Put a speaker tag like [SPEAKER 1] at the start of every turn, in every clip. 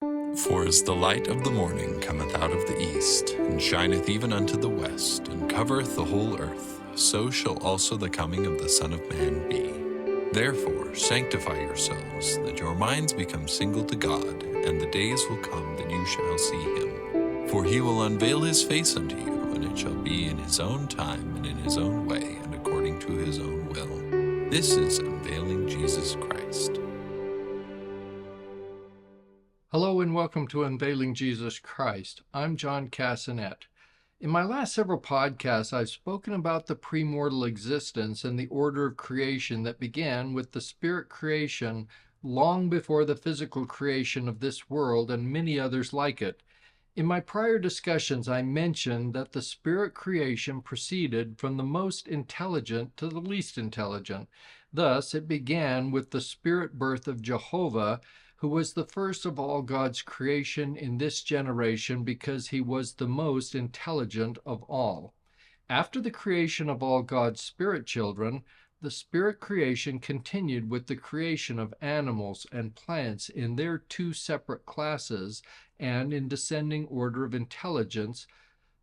[SPEAKER 1] For as the light of the morning cometh out of the east, and shineth even unto the west, and covereth the whole earth, so shall also the coming of the Son of Man be. Therefore sanctify yourselves, that your minds become single to God, and the days will come that you shall see him. For he will unveil his face unto you, and it shall be in his own time, and in his own way, and according to his own will. This is Unveiling Jesus Christ.
[SPEAKER 2] Hello and welcome to Unveiling Jesus Christ. I'm John Cassanet. In my last several podcasts, I've spoken about the premortal existence and the order of creation that began with the spirit creation long before the physical creation of this world and many others like it. In my prior discussions, I mentioned that the spirit creation proceeded from the most intelligent to the least intelligent. Thus, it began with the spirit birth of Jehovah, who was the first of all God's creation in this generation because he was the most intelligent of all. After the creation of all God's spirit children, the spirit creation continued with the creation of animals and plants in their two separate classes and in descending order of intelligence.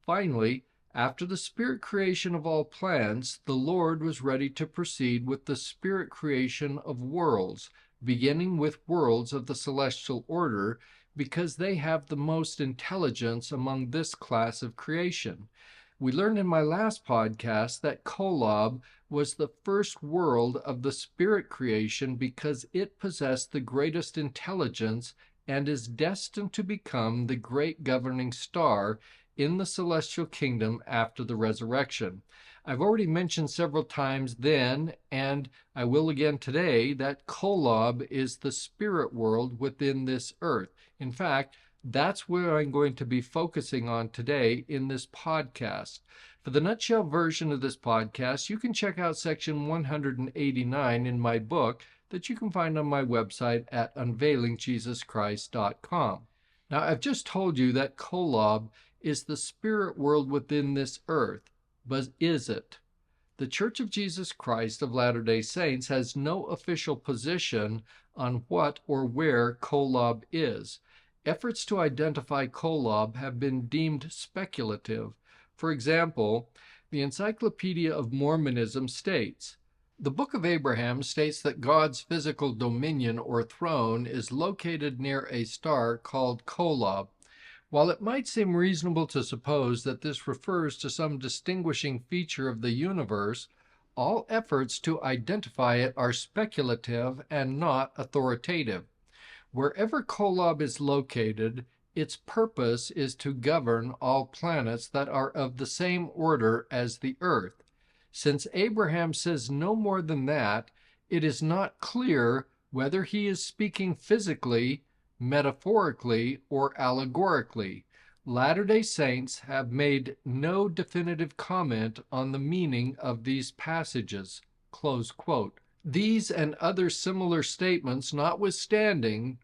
[SPEAKER 2] Finally, after the spirit creation of all plants, the Lord was ready to proceed with the spirit creation of worlds, beginning with worlds of the celestial order, because they have the most intelligence among this class of creation. We learned in my last podcast that Kolob was the first world of the spirit creation because it possessed the greatest intelligence and is destined to become the great governing star in the celestial kingdom after the resurrection. I've already mentioned several times then, and I will again today, that Kolob is the spirit world within this earth. In fact, that's where I'm going to be focusing on today in this podcast. For the nutshell version of this podcast, you can check out section 189 in my book that you can find on my website at unveilingjesuschrist.com. Now, I've just told you that Kolob is the spirit world within this earth, but is it? The Church of Jesus Christ of Latter-day Saints has no official position on what or where Kolob is. Efforts to identify Kolob have been deemed speculative. For example, the Encyclopedia of Mormonism states, "The Book of Abraham states that God's physical dominion or throne is located near a star called Kolob. While it might seem reasonable to suppose that this refers to some distinguishing feature of the universe, all efforts to identify it are speculative and not authoritative. Wherever Kolob is located, its purpose is to govern all planets that are of the same order as the Earth. Since Abraham says no more than that, it is not clear whether he is speaking physically, metaphorically, or allegorically. Latter-day Saints have made no definitive comment on the meaning of these passages." Close quote. These and other similar statements notwithstanding,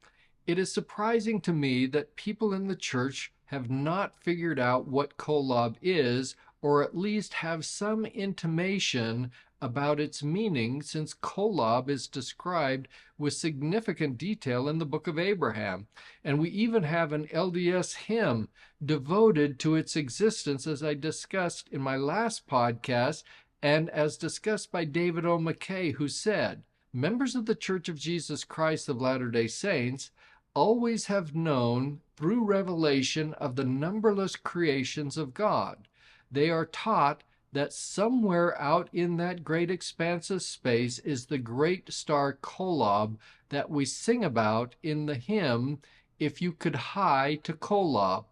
[SPEAKER 2] it is surprising to me that people in the church have not figured out what Kolob is, or at least have some intimation about its meaning, since Kolob is described with significant detail in the Book of Abraham, and we even have an LDS hymn devoted to its existence, as I discussed in my last podcast, and as discussed by David O. McKay, who said, "Members of the Church of Jesus Christ of Latter-day Saints always have known through revelation of the numberless creations of God. They are taught that somewhere out in that great expanse of space is the great star Kolob that we sing about in the hymn, 'If You Could Hie to Kolob.'"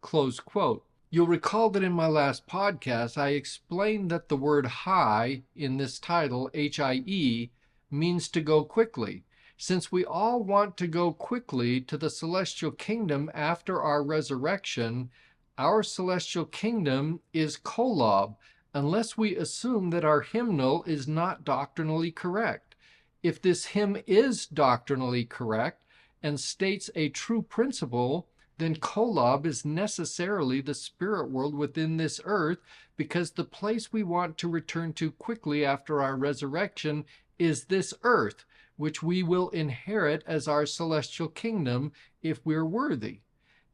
[SPEAKER 2] Close quote. You'll recall that in my last podcast, I explained that the word hie in this title, H-I-E, means to go quickly. Since we all want to go quickly to the celestial kingdom after our resurrection, our celestial kingdom is Kolob, unless we assume that our hymnal is not doctrinally correct. If this hymn is doctrinally correct and states a true principle, then Kolob is necessarily the spirit world within this earth, because the place we want to return to quickly after our resurrection is this earth, which we will inherit as our celestial kingdom if we're worthy.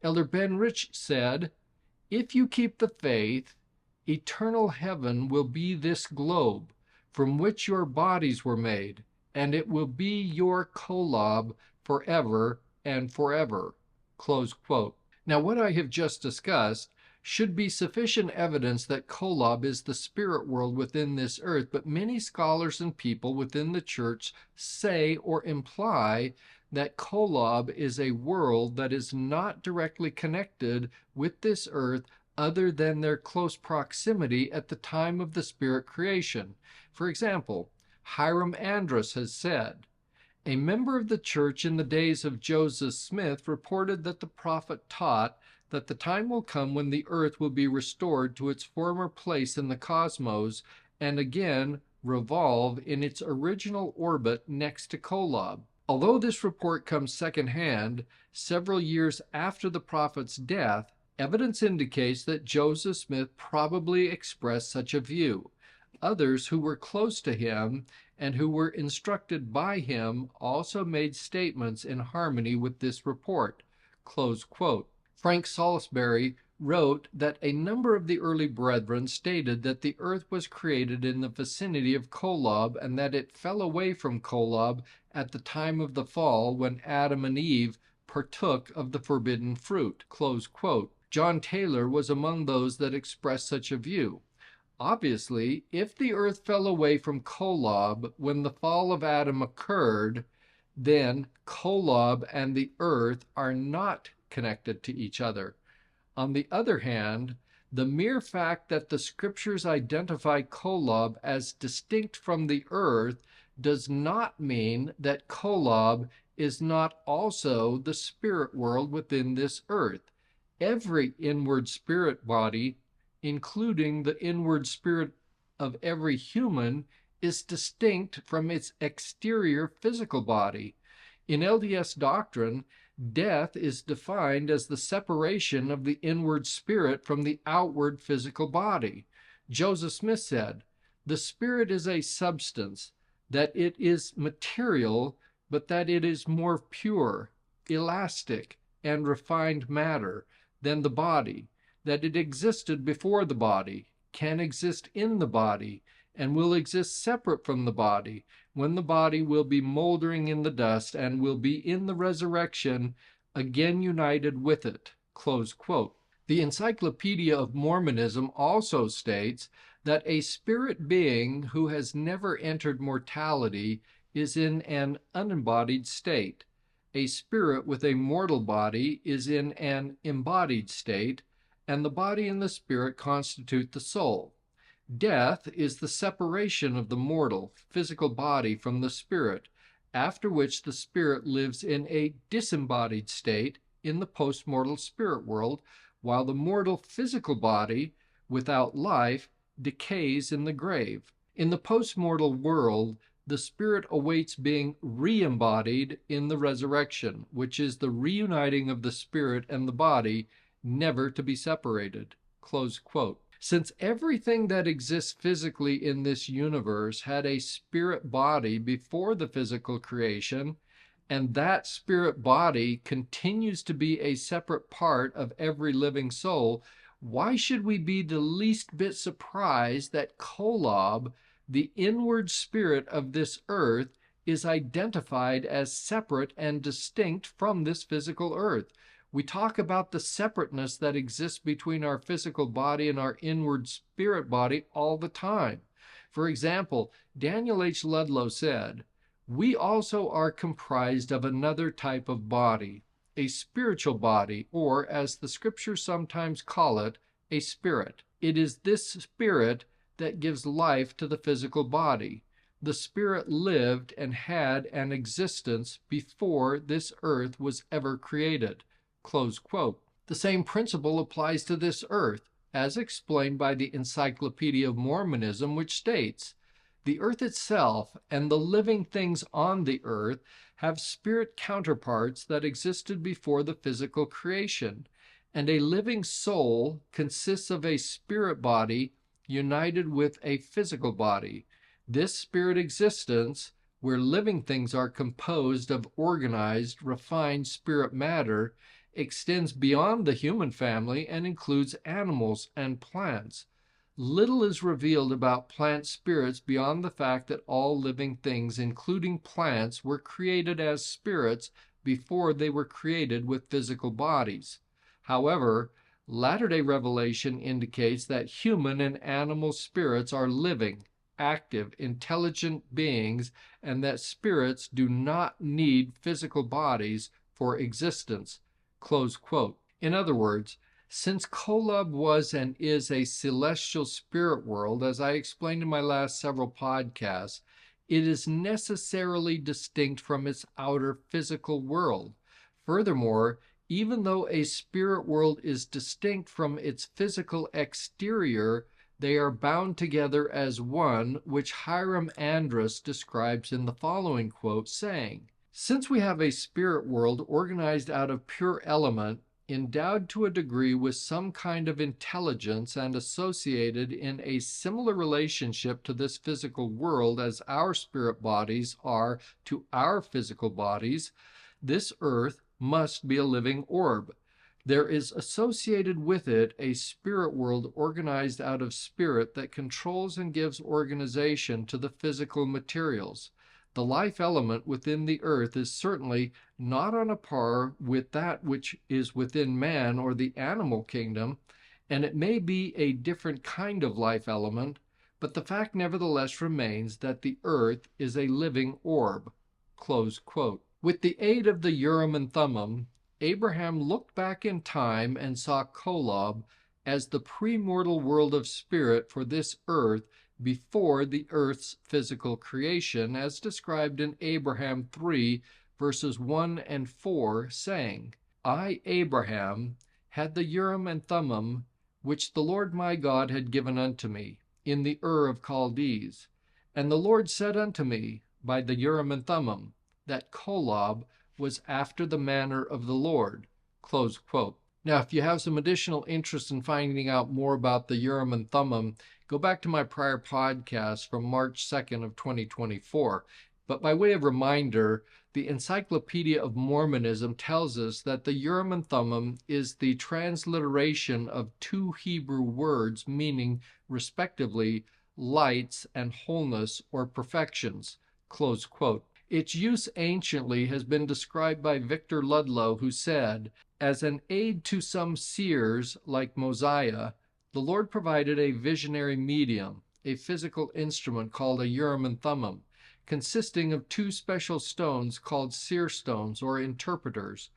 [SPEAKER 2] Elder Ben Rich said, "If you keep the faith, eternal heaven will be this globe from which your bodies were made, and it will be your Kolob forever and forever." Close quote. Now, what I have just discussed should be sufficient evidence that Kolob is the spirit world within this earth, but many scholars and people within the church say or imply that Kolob is a world that is not directly connected with this earth other than their close proximity at the time of the spirit creation. For example, Hiram Andrus has said, "A member of the church in the days of Joseph Smith reported that the prophet taught that the time will come when the earth will be restored to its former place in the cosmos and again revolve in its original orbit next to Kolob." Although this report comes secondhand, several years after the prophet's death, evidence indicates that Joseph Smith probably expressed such a view. Others who were close to him and who were instructed by him also made statements in harmony with this report. Close quote. Frank Salisbury wrote that a number of the early brethren stated that the earth was created in the vicinity of Kolob and that it fell away from Kolob at the time of the fall when Adam and Eve partook of the forbidden fruit. Close quote. John Taylor was among those that expressed such a view. Obviously, if the earth fell away from Kolob when the fall of Adam occurred, then Kolob and the earth are not connected to each other. On the other hand, the mere fact that the scriptures identify Kolob as distinct from the earth does not mean that Kolob is not also the spirit world within this earth. Every inward spirit body, including the inward spirit of every human, is distinct from its exterior physical body. In LDS doctrine, death is defined as the separation of the inward spirit from the outward physical body. Joseph Smith said, "The spirit is a substance, that it is material, but that it is more pure, elastic, and refined matter than the body, that it existed before the body, can exist in the body, and will exist separate from the body, when the body will be moldering in the dust and will be in the resurrection again united with it." Close quote. The Encyclopedia of Mormonism also states that a spirit being who has never entered mortality is in an unembodied state. A spirit with a mortal body is in an embodied state, and the body and the spirit constitute the soul. Death is the separation of the mortal, physical body from the spirit, after which the spirit lives in a disembodied state in the postmortal spirit world, while the mortal physical body, without life, decays in the grave. In the postmortal world, the spirit awaits being re-embodied in the resurrection, which is the reuniting of the spirit and the body, never to be separated. Close quote. Since everything that exists physically in this universe had a spirit body before the physical creation, and that spirit body continues to be a separate part of every living soul, why should we be the least bit surprised that Kolob, the inward spirit of this earth, is identified as separate and distinct from this physical earth? We talk about the separateness that exists between our physical body and our inward spirit body all the time. For example, Daniel H. Ludlow said, "We also are comprised of another type of body, a spiritual body, or, as the scriptures sometimes call it, a spirit. It is this spirit that gives life to the physical body. The spirit lived and had an existence before this earth was ever created." Close quote. The same principle applies to this earth, as explained by the Encyclopedia of Mormonism, which states, "The earth itself and the living things on the earth have spirit counterparts that existed before the physical creation, and a living soul consists of a spirit body united with a physical body. This spirit existence, where living things are composed of organized, refined spirit matter, extends beyond the human family and includes animals and plants. Little is revealed about plant spirits beyond the fact that all living things, including plants, were created as spirits before they were created with physical bodies. However, Latter-day Revelation indicates that human and animal spirits are living, active, intelligent beings, and that spirits do not need physical bodies for existence. Close quote. In other words, since Kolob was and is a celestial spirit world, as I explained in my last several podcasts, it is necessarily distinct from its outer physical world. Furthermore, even though a spirit world is distinct from its physical exterior, they are bound together as one, which Hiram Andrus describes in the following quote, saying, "Since we have a spirit world organized out of pure element, endowed to a degree with some kind of intelligence and associated in a similar relationship to this physical world as our spirit bodies are to our physical bodies, this earth must be a living orb. There is associated with it a spirit world organized out of spirit that controls and gives organization to the physical materials. The life element within the earth is certainly not on a par with that which is within man or the animal kingdom, and it may be a different kind of life element, but the fact nevertheless remains that the earth is a living orb." Close quote. With the aid of the Urim and Thummim, Abraham looked back in time and saw Kolob as the premortal world of spirit for this earth before the earth's physical creation, as described in Abraham 3, verses 1 and 4, saying, "I, Abraham, had the Urim and Thummim, which the Lord my God had given unto me, in the Ur of Chaldees. And the Lord said unto me, by the Urim and Thummim, that Kolob was after the manner of the Lord." Close quote. Now, if you have some additional interest in finding out more about the Urim and Thummim, go back to my prior podcast from March 2nd of 2024. But by way of reminder, the Encyclopedia of Mormonism tells us that the Urim and Thummim is the transliteration of two Hebrew words meaning, respectively, lights and wholeness or perfections. Close quote. Its use anciently has been described by Victor Ludlow, who said, "As an aid to some seers like Mosiah, the Lord provided a visionary medium, a physical instrument called a Urim and Thummim, consisting of two special stones called seer stones or interpreters.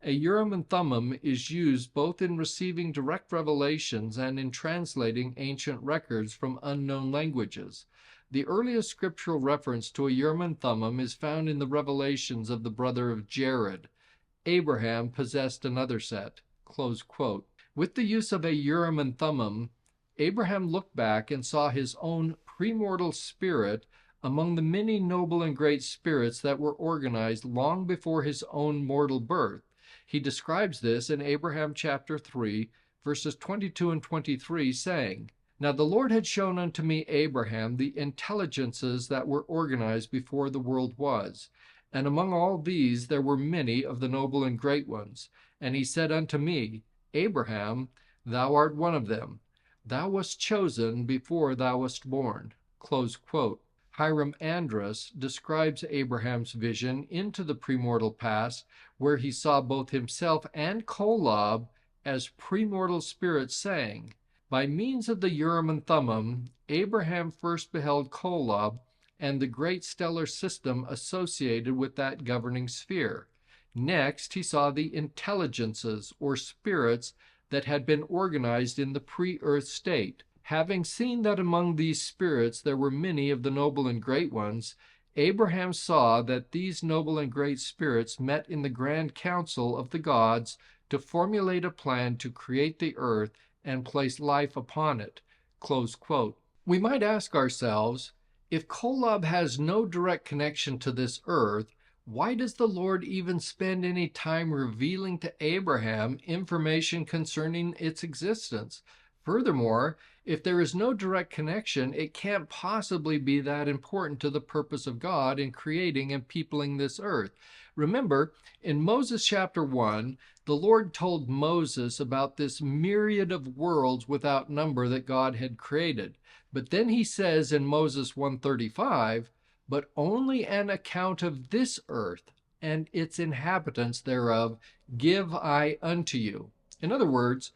[SPEAKER 2] A Urim and Thummim is used both in receiving direct revelations and in translating ancient records from unknown languages. The earliest scriptural reference to a Urim and Thummim is found in the revelations of the brother of Jared. Abraham possessed another set." Close quote. With the use of a Urim and Thummim, Abraham looked back and saw his own premortal spirit among the many noble and great spirits that were organized long before his own mortal birth. He describes this in Abraham chapter 3, verses 22 and 23, saying, "Now the Lord had shown unto me, Abraham, the intelligences that were organized before the world was. And among all these there were many of the noble and great ones. And he said unto me, Abraham, thou art one of them. Thou wast chosen before thou wast born." Close quote. Hiram Andrus describes Abraham's vision into the premortal past, where he saw both himself and Kolob as premortal spirits, saying, "By means of the Urim and Thummim, Abraham first beheld Kolob and the great stellar system associated with that governing sphere. Next, he saw the intelligences or spirits that had been organized in the pre-earth state. Having seen that among these spirits there were many of the noble and great ones, Abraham saw that these noble and great spirits met in the grand council of the gods to formulate a plan to create the earth and place life upon it." Close quote. We might ask ourselves, if Kolob has no direct connection to this earth, why does the Lord even spend any time revealing to Abraham information concerning its existence? Furthermore, If there is no direct connection, it can't possibly be that important to the purpose of God in creating and peopling this earth. Remember, in Moses chapter 1, the Lord told Moses about this myriad of worlds without number that God had created. But then he says in Moses 135, but only an account of this earth and its inhabitants thereof give I unto you. In other words,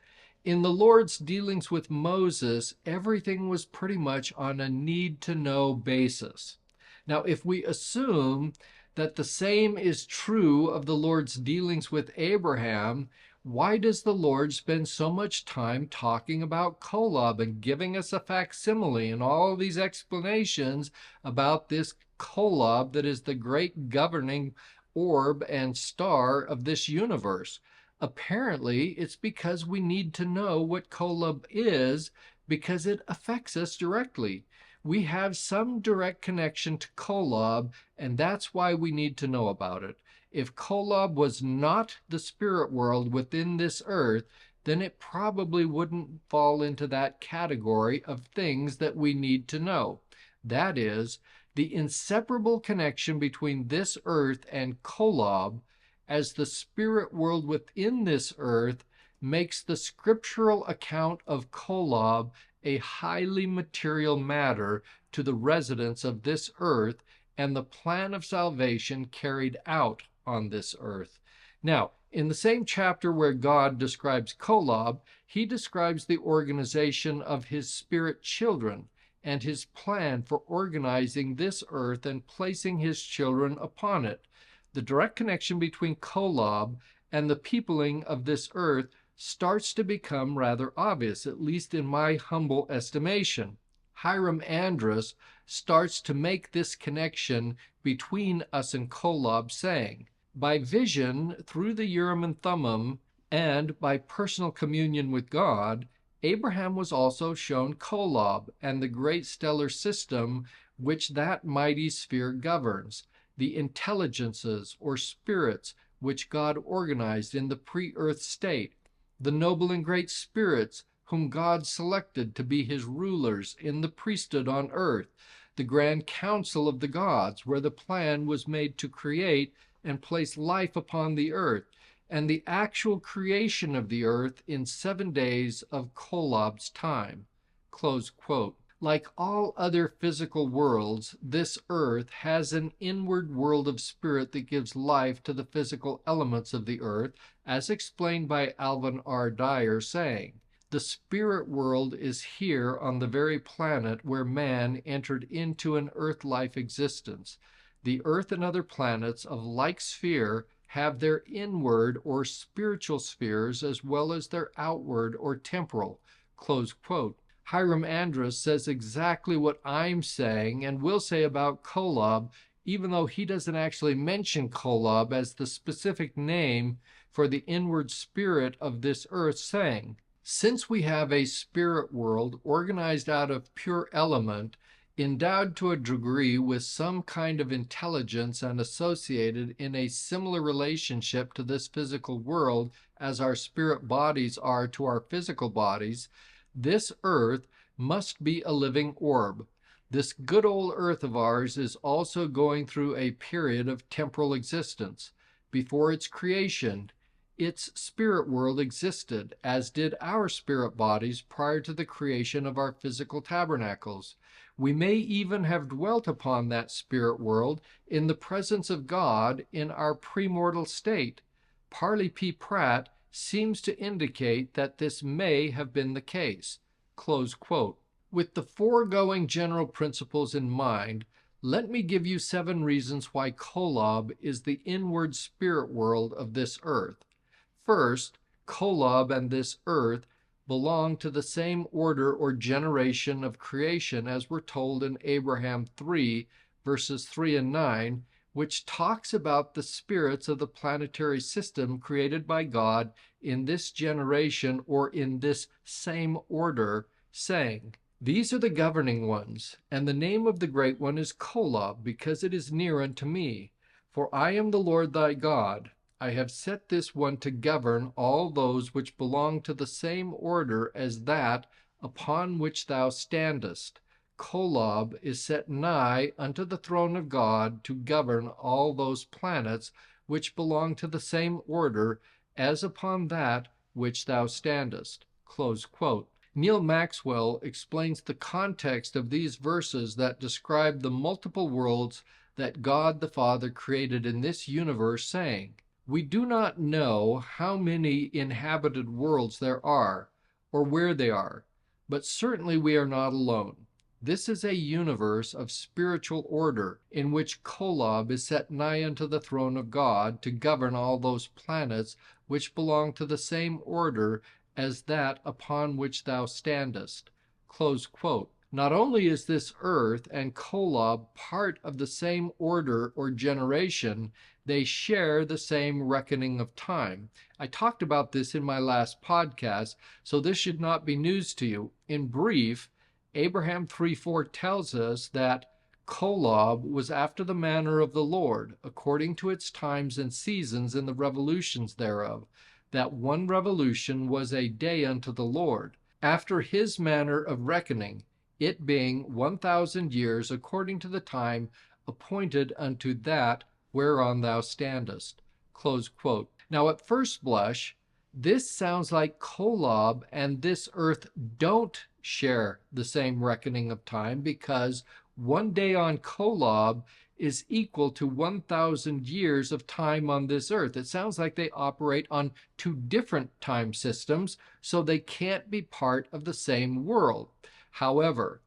[SPEAKER 2] in the Lord's dealings with Moses, everything was pretty much on a need-to-know basis. Now, if we assume that the same is true of the Lord's dealings with Abraham, why does the Lord spend so much time talking about Kolob and giving us a facsimile and all these explanations about this Kolob that is the great governing orb and star of this universe? Apparently, it's because we need to know what Kolob is because it affects us directly. We have some direct connection to Kolob, and that's why we need to know about it. If Kolob was not the spirit world within this earth, then it probably wouldn't fall into that category of things that we need to know. That is, the inseparable connection between this earth and Kolob as the spirit world within this earth makes the scriptural account of Kolob a highly material matter to the residents of this earth and the plan of salvation carried out on this earth. Now, in the same chapter where God describes Kolob, he describes the organization of his spirit children and his plan for organizing this earth and placing his children upon it. The direct connection between Kolob and the peopling of this earth starts to become rather obvious, at least in my humble estimation. Hiram Andrus starts to make this connection between us and Kolob, saying, by vision through the Urim and Thummim and by personal communion with God, Abraham was also shown Kolob and the great stellar system which that mighty sphere governs, the intelligences or spirits which God organized in the pre-earth state, the noble and great spirits whom God selected to be his rulers in the priesthood on earth, the grand council of the gods, where the plan was made to create and place life upon the earth, and the actual creation of the earth in 7 days of Kolob's time. Close quote. Like all other physical worlds, this earth has an inward world of spirit that gives life to the physical elements of the earth, as explained by Alvin R. Dyer, saying, the spirit world is here on the very planet where man entered into an earth-life existence. The earth and other planets of like sphere have their inward or spiritual spheres as well as their outward or temporal. Close quote. Hiram Andrus says exactly what I'm saying and will say about Kolob, even though he doesn't actually mention Kolob as the specific name for the inward spirit of this earth, saying, since we have a spirit world organized out of pure element, endowed to a degree with some kind of intelligence and associated in a similar relationship to this physical world as our spirit bodies are to our physical bodies, this earth must be a living orb. This good old earth of ours is also going through a period of temporal existence. Before its creation, its spirit world existed, as did our spirit bodies prior to the creation of our physical tabernacles. We may even have dwelt upon that spirit world in the presence of God in our premortal state. Parley P. Pratt seems to indicate that this may have been the case. Close quote. With the foregoing general principles in mind, let me give you 7 reasons why Kolob is the inward spirit world of this earth. First, Kolob and this earth belong to the same order or generation of creation as we're told in Abraham 3, verses 3 and 9, which talks about the spirits of the planetary system created by God in this generation or in this same order, saying, these are the governing ones, and the name of the great one is Kolob, because it is near unto me. For I am the Lord thy God. I have set this one to govern all those which belong to the same order as that upon which thou standest. Kolob is set nigh unto the throne of God to govern all those planets which belong to the same order as upon that which thou standest." Close quote. Neil Maxwell explains the context of these verses that describe the multiple worlds that God the Father created in this universe, saying, "We do not know how many inhabited worlds there are, or where they are, but certainly we are not alone. This is a universe of spiritual order, in which Kolob is set nigh unto the throne of God to govern all those planets which belong to the same order as that upon which thou standest." Close quote. Not only is this earth and Kolob part of the same order or generation, they share the same reckoning of time. I talked about this in my last podcast, so this should not be news to you. In brief, Abraham 3:4 tells us that Kolob was after the manner of the Lord, according to its times and seasons and the revolutions thereof, that one revolution was a day unto the Lord, after his manner of reckoning, it being 1,000 years according to the time appointed unto that whereon thou standest. Close quote. Now, at first blush, this sounds like Kolob and this earth don't share the same reckoning of time, because one day on Kolob is equal to 1,000 years of time on this earth. It sounds like they operate on two different time systems, so they can't be part of the same world. However,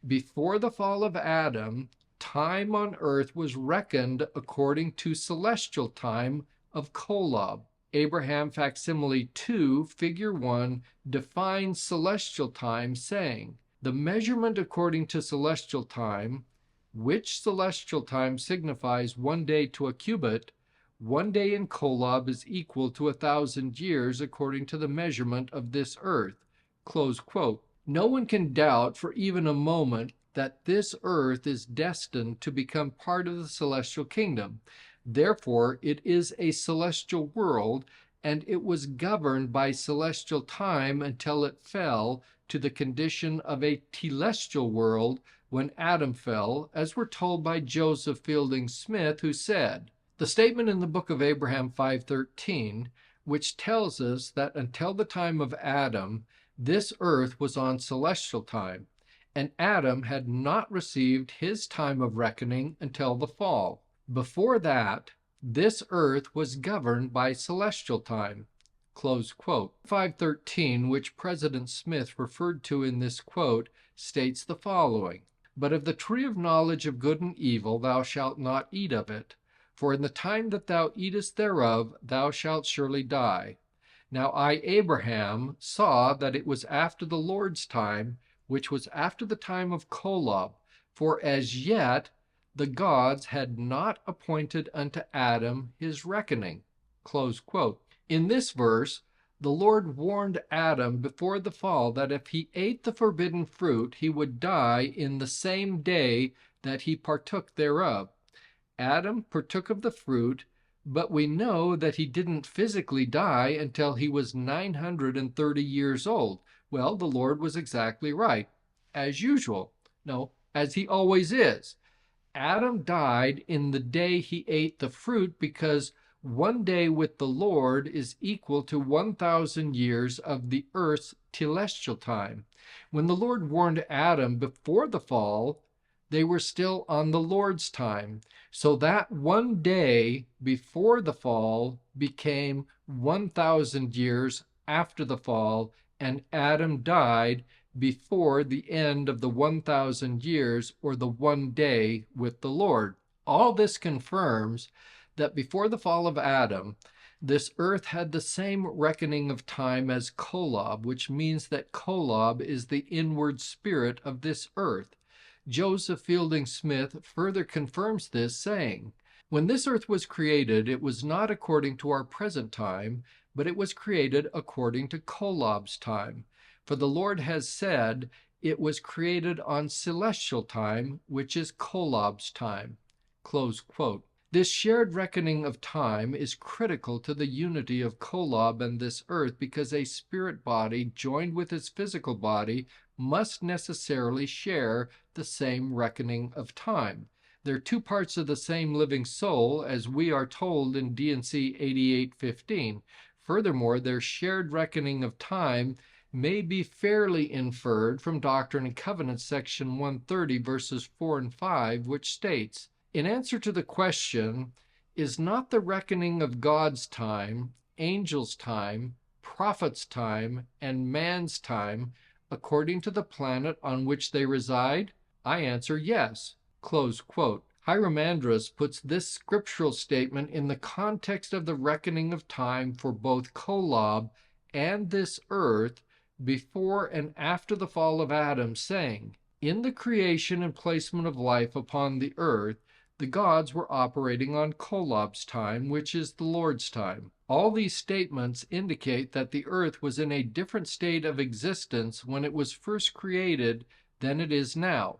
[SPEAKER 2] before the fall of Adam, time on earth was reckoned according to celestial time of Kolob. Abraham Facsimile 2, figure 1, defines celestial time, saying, "The measurement according to celestial time, which celestial time signifies one day to a cubit, one day in Kolob is equal to 1,000 years according to the measurement of this earth." Close quote. No one can doubt for even a moment that this earth is destined to become part of the celestial kingdom. Therefore, it is a celestial world, and it was governed by celestial time until it fell to the condition of a telestial world when Adam fell, as we're told by Joseph Fielding Smith, who said, the statement in the book of Abraham 5:13, which tells us that until the time of Adam, this earth was on celestial time, and Adam had not received his time of reckoning until the fall. Before that, this earth was governed by celestial time. Close quote. 5:13, which President Smith referred to in this quote, states the following: "But of the tree of knowledge of good and evil thou shalt not eat of it, for in the time that thou eatest thereof thou shalt surely die. Now I, Abraham, saw that it was after the Lord's time, which was after the time of Kolob, for as yet the gods had not appointed unto Adam his reckoning." Close quote. In this verse, the Lord warned Adam before the fall that if he ate the forbidden fruit, he would die in the same day that he partook thereof. Adam partook of the fruit, but we know that he didn't physically die until he was 930 years old. Well, the Lord was exactly right, as usual. No, as he always is. Adam died in the day he ate the fruit, because one day with the Lord is equal to 1,000 years of the earth's telestial time. When the Lord warned Adam before the fall, they were still on the Lord's time. So that one day before the fall became 1,000 years after the fall, and Adam died before the end of the 1,000 years, or the one day with the Lord. All this confirms that before the fall of Adam, this earth had the same reckoning of time as Kolob, which means that Kolob is the inward spirit of this earth. Joseph Fielding Smith further confirms this, saying, "When this earth was created, it was not according to our present time, but it was created according to Kolob's time. For the Lord has said, it was created on celestial time, which is Kolob's time." Close quote. This shared reckoning of time is critical to the unity of Kolob and this earth because a spirit body joined with its physical body must necessarily share the same reckoning of time. They're two parts of the same living soul, as we are told in D&C 88:15. Furthermore, their shared reckoning of time may be fairly inferred from Doctrine and Covenants section 130 verses 4 and 5, which states, in answer to the question, is not the reckoning of God's time, angels' time, prophets' time, and man's time according to the planet on which they reside? I answer yes. Close quote. Hieromandrus puts this scriptural statement in the context of the reckoning of time for both Kolob and this earth before and after the fall of Adam, saying, in the creation and placement of life upon the earth, the gods were operating on Kolob's time, which is the Lord's time. All these statements indicate that the earth was in a different state of existence when it was first created than it is now.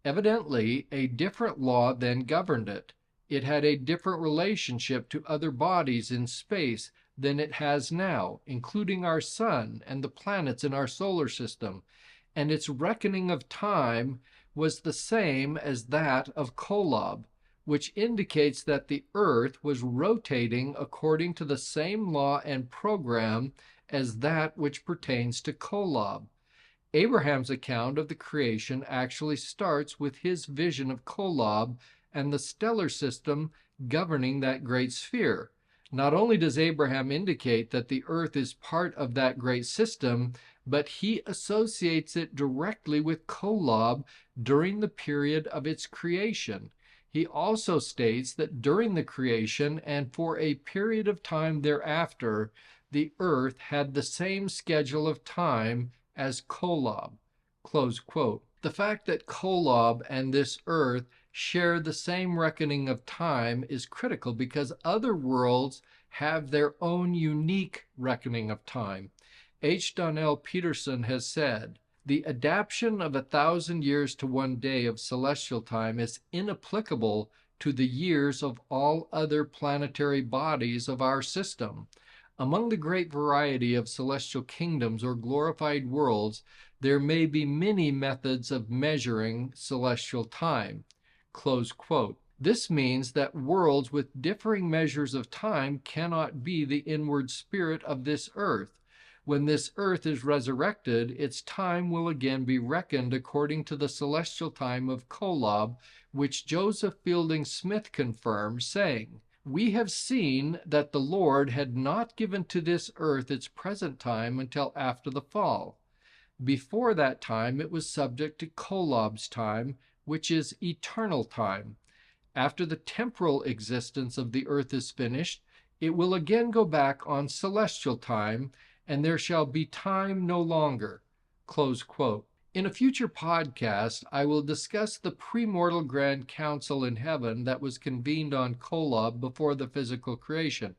[SPEAKER 2] Evidently, a different law then governed it. It had a different relationship to other bodies in space than it has now, including our sun and the planets in our solar system, and its reckoning of time was the same as that of Kolob, which indicates that the earth was rotating according to the same law and program as that which pertains to Kolob. Abraham's account of the creation actually starts with his vision of Kolob and the stellar system governing that great sphere. Not only does Abraham indicate that the earth is part of that great system, but he associates it directly with Kolob during the period of its creation. He also states that during the creation and for a period of time thereafter, the earth had the same schedule of time as Kolob. Close quote. The fact that Kolob and this earth share the same reckoning of time is critical because other worlds have their own unique reckoning of time. H. Donnell Peterson has said, the adaptation of 1,000 years to 1 day of celestial time is inapplicable to the years of all other planetary bodies of our system. Among the great variety of celestial kingdoms or glorified worlds, there may be many methods of measuring celestial time. Close quote. This means that worlds with differing measures of time cannot be the inward spirit of this earth. When this earth is resurrected, its time will again be reckoned according to the celestial time of Kolob, which Joseph Fielding Smith confirms, saying, we have seen that the Lord had not given to this earth its present time until after the fall. Before that time, it was subject to Kolob's time, which is eternal time. After the temporal existence of the earth is finished, it will again go back on celestial time, and there shall be time no longer. Close quote. In a future podcast, I will discuss the premortal grand council in heaven that was convened on Kolob before the physical creation.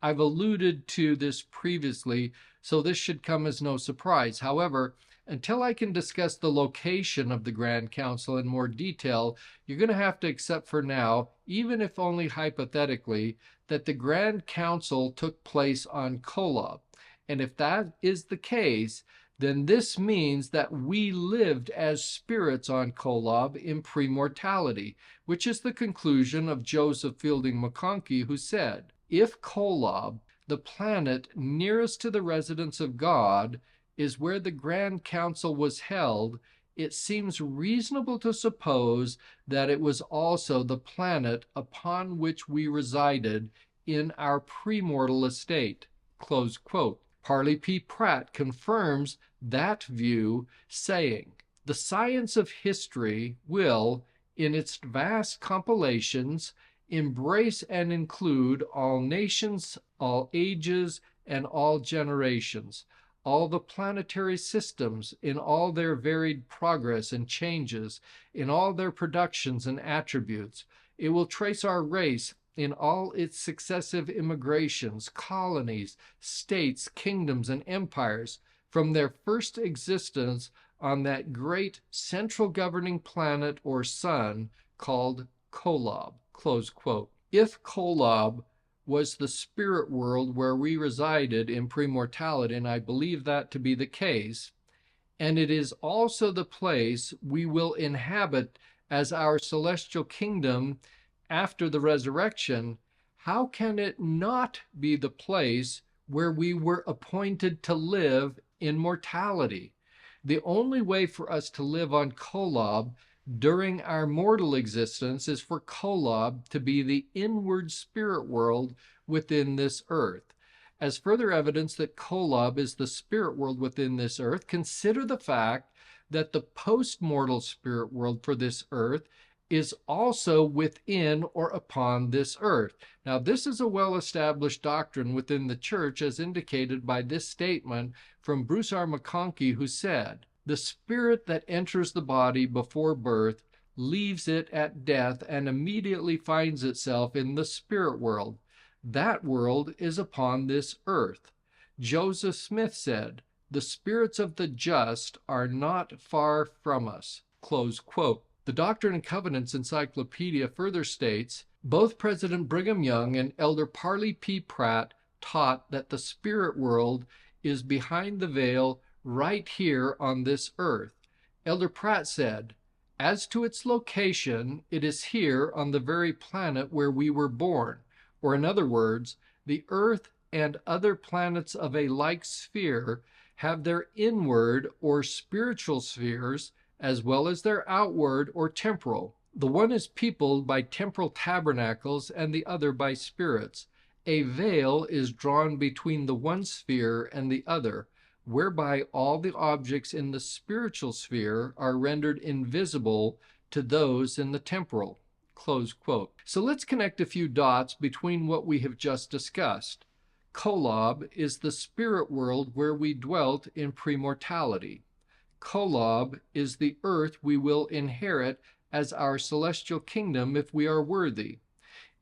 [SPEAKER 2] I've alluded to this previously, so this should come as no surprise. However, until I can discuss the location of the grand council in more detail, you're going to have to accept for now, even if only hypothetically, that the grand council took place on Kolob. And if that is the case, then this means that we lived as spirits on Kolob in premortality, which is the conclusion of Joseph Fielding McConkie, who said, if Kolob, the planet nearest to the residence of God, is where the Grand Council was held, it seems reasonable to suppose that it was also the planet upon which we resided in our premortal estate. Close quote. Parley P. Pratt confirms that view, saying, the science of history will, in its vast compilations, embrace and include all nations, all ages, and all generations, all the planetary systems in all their varied progress and changes, in all their productions and attributes. It will trace our race in all its successive immigrations, colonies, states, kingdoms, and empires, from their first existence on that great central governing planet or sun called Kolob. Close quote. If Kolob was the spirit world where we resided in premortality, and I believe that to be the case, and it is also the place we will inhabit as our celestial kingdom after the resurrection, how can it not be the place where we were appointed to live in mortality? The only way for us to live on Kolob during our mortal existence is for Kolob to be the inward spirit world within this earth. As further evidence that Kolob is the spirit world within this earth, consider the fact that the post-mortal spirit world for this earth is also within or upon this earth. Now, this is a well-established doctrine within the church, as indicated by this statement from Bruce R. McConkie, who said, "The spirit that enters the body before birth leaves it at death and immediately finds itself in the spirit world. That world is upon this earth." Joseph Smith said, "The spirits of the just are not far from us." Close quote. The Doctrine and Covenants Encyclopedia further states, both President Brigham Young and Elder Parley P. Pratt taught that the spirit world is behind the veil right here on this earth. Elder Pratt said, "As to its location, it is here on the very planet where we were born, or in other words, the earth and other planets of a like sphere have their inward or spiritual spheres as well as their outward or temporal. The one is peopled by temporal tabernacles and the other by spirits. A veil is drawn between the one sphere and the other, whereby all the objects in the spiritual sphere are rendered invisible to those in the temporal." Close quote. So let's connect a few dots between what we have just discussed. Kolob is the spirit world where we dwelt in premortality. Kolob is the earth we will inherit as our celestial kingdom if we are worthy.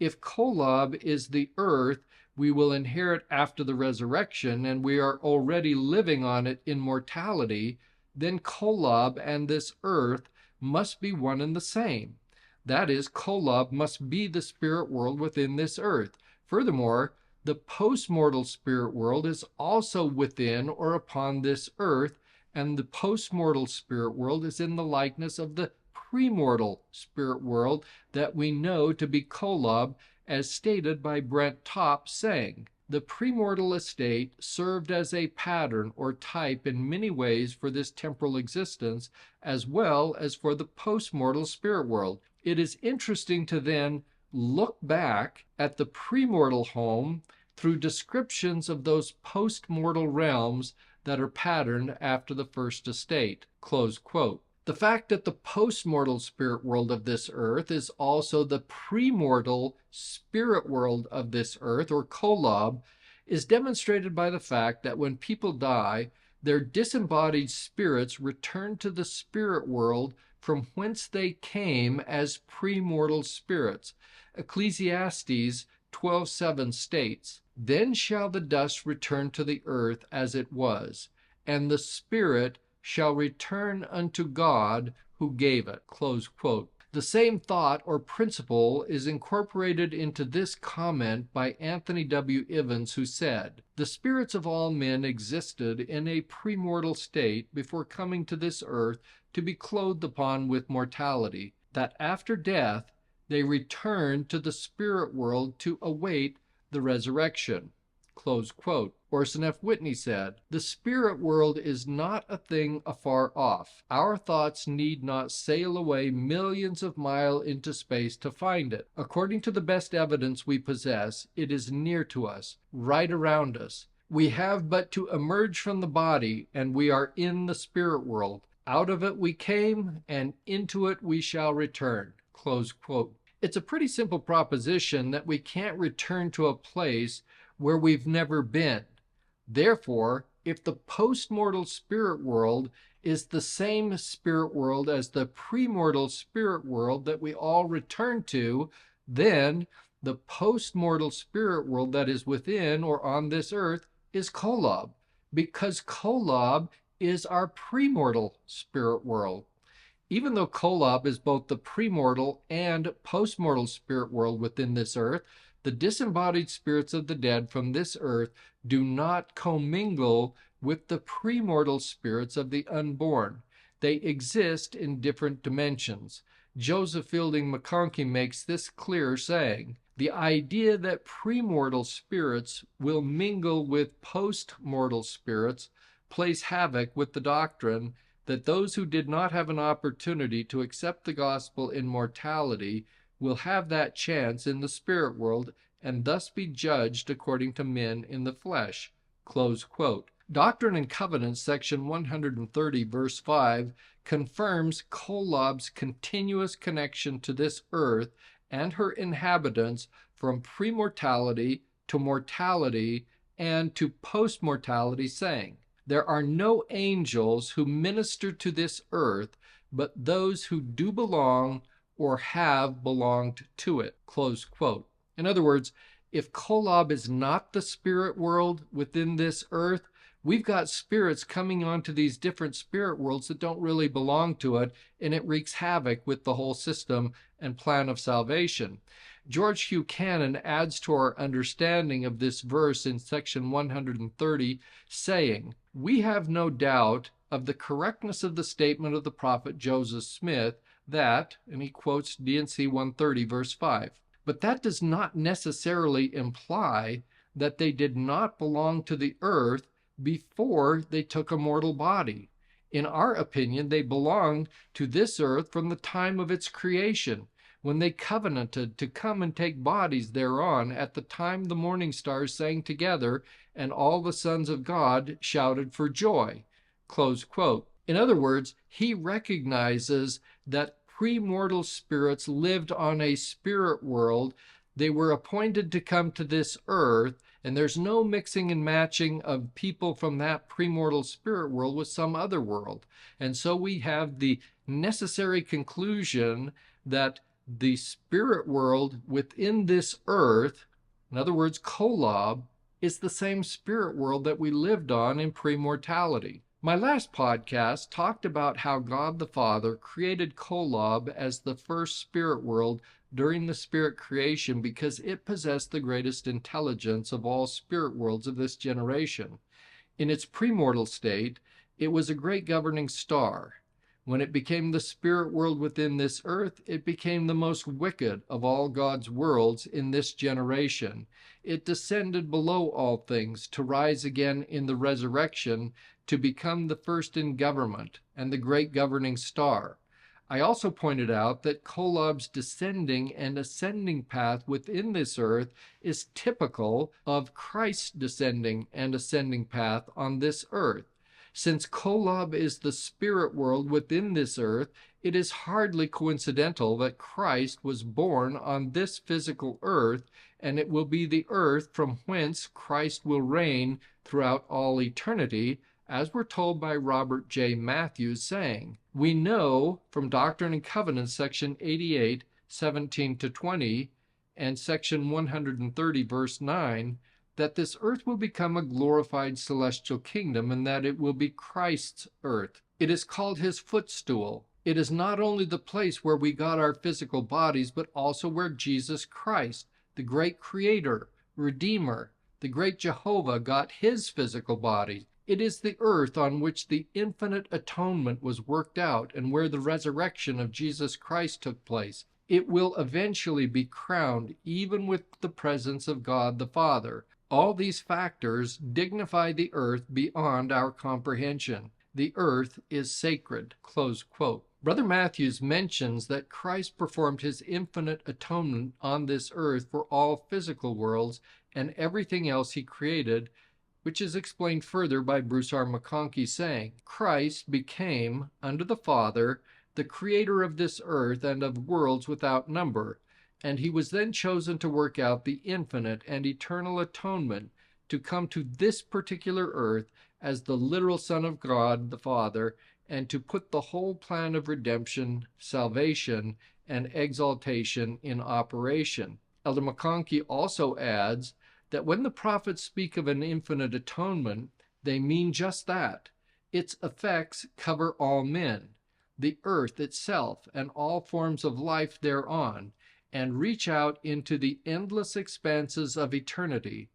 [SPEAKER 2] If Kolob is the earth we will inherit after the resurrection, and we are already living on it in mortality, then Kolob and this earth must be one and the same. That is, Kolob must be the spirit world within this earth. Furthermore, the post-mortal spirit world is also within or upon this earth, and the post-mortal spirit world is in the likeness of the premortal spirit world that we know to be Kolob, as stated by Brent Topp, saying, "The premortal estate served as a pattern or type in many ways for this temporal existence, as well as for the post-mortal spirit world. It is interesting to then look back at the premortal home through descriptions of those post-mortal realms that are patterned after the first estate." Close quote. The fact that the post-mortal spirit world of this earth is also the premortal spirit world of this earth, or Kolob, is demonstrated by the fact that when people die, their disembodied spirits return to the spirit world from whence they came as premortal spirits. Ecclesiastes 12:7 states, "Then shall the dust return to the earth as it was, and the spirit shall return unto God who gave it." Close quote. The same thought or principle is incorporated into this comment by Anthony W. Ivins, who said, "The spirits of all men existed in a premortal state before coming to this earth to be clothed upon with mortality, that after death they returned to the spirit world to await the resurrection." Close quote. Orson F. Whitney said, "The spirit world is not a thing afar off. Our thoughts need not sail away millions of miles into space to find it. According to the best evidence we possess, it is near to us, right around us. We have but to emerge from the body, and we are in the spirit world. Out of it we came, and into it we shall return." Close quote. It's a pretty simple proposition that we can't return to a place where we've never been. Therefore, if the post-mortal spirit world is the same spirit world as the premortal spirit world that we all return to, then the post-mortal spirit world that is within or on this earth is Kolob, because Kolob is our premortal spirit world. Even though Kolob is both the premortal and postmortal spirit world within this earth, the disembodied spirits of the dead from this earth do not commingle with the premortal spirits of the unborn. They exist in different dimensions. Joseph Fielding McConkie makes this clear, saying, "The idea that premortal spirits will mingle with postmortal spirits plays havoc with the doctrine that those who did not have an opportunity to accept the gospel in mortality will have that chance in the spirit world and thus be judged according to men in the flesh." Close quote. Doctrine and Covenants, section 130, verse 5, confirms Kolob's continuous connection to this earth and her inhabitants from premortality to mortality and to postmortality, saying, "There are no angels who minister to this earth, but those who do belong or have belonged to it." Close quote. In other words, if Kolob is not the spirit world within this earth, we've got spirits coming onto these different spirit worlds that don't really belong to it, and it wreaks havoc with the whole system and plan of salvation. George Hugh Cannon adds to our understanding of this verse in section 130, saying, "We have no doubt of the correctness of the statement of the prophet Joseph Smith that," and he quotes D&C 130, verse 5, "but that does not necessarily imply that they did not belong to the earth before they took a mortal body. In our opinion, they belong to this earth from the time of its creation, when they covenanted to come and take bodies thereon at the time the morning stars sang together and all the sons of God shouted for joy." Close quote. In other words, he recognizes that premortal spirits lived on a spirit world. They were appointed to come to this earth, and there's no mixing and matching of people from that premortal spirit world with some other world. And so we have the necessary conclusion that the spirit world within this earth, in other words, Kolob, is the same spirit world that we lived on in premortality. My last podcast talked about how God the Father created Kolob as the first spirit world during the spirit creation because it possessed the greatest intelligence of all spirit worlds of this generation. In its premortal state, it was a great governing star. When it became the spirit world within this earth, it became the most wicked of all God's worlds in this generation. It descended below all things to rise again in the resurrection to become the first in government and the great governing star. I also pointed out that Kolob's descending and ascending path within this earth is typical of Christ's descending and ascending path on this earth. Since Kolob is the spirit world within this earth, it is hardly coincidental that Christ was born on this physical earth, and it will be the earth from whence Christ will reign throughout all eternity, as we're told by Robert J. Matthews, saying, "We know from Doctrine and Covenants, section 88, 17-20, and section 130, verse 9, that this earth will become a glorified celestial kingdom and that it will be Christ's earth. It is called his footstool. It is not only the place where we got our physical bodies, but also where Jesus Christ, the great creator, redeemer, the great Jehovah, got his physical body. It is the earth on which the infinite atonement was worked out and where the resurrection of Jesus Christ took place. It will eventually be crowned even with the presence of God the Father. All these factors dignify the earth beyond our comprehension. The earth is sacred." Close quote. Brother Matthews mentions that Christ performed his infinite atonement on this earth for all physical worlds and everything else he created, which is explained further by Bruce R. McConkie, saying, "Christ became, unto the Father, the creator of this earth and of worlds without number, and he was then chosen to work out the infinite and eternal atonement to come to this particular earth as the literal Son of God the Father, and to put the whole plan of redemption, salvation, and exaltation in operation." Elder McConkie also adds that when the prophets speak of an infinite atonement, they mean just that. Its effects cover all men. the earth itself and all forms of life thereon, and reach out into the endless expanses of eternity.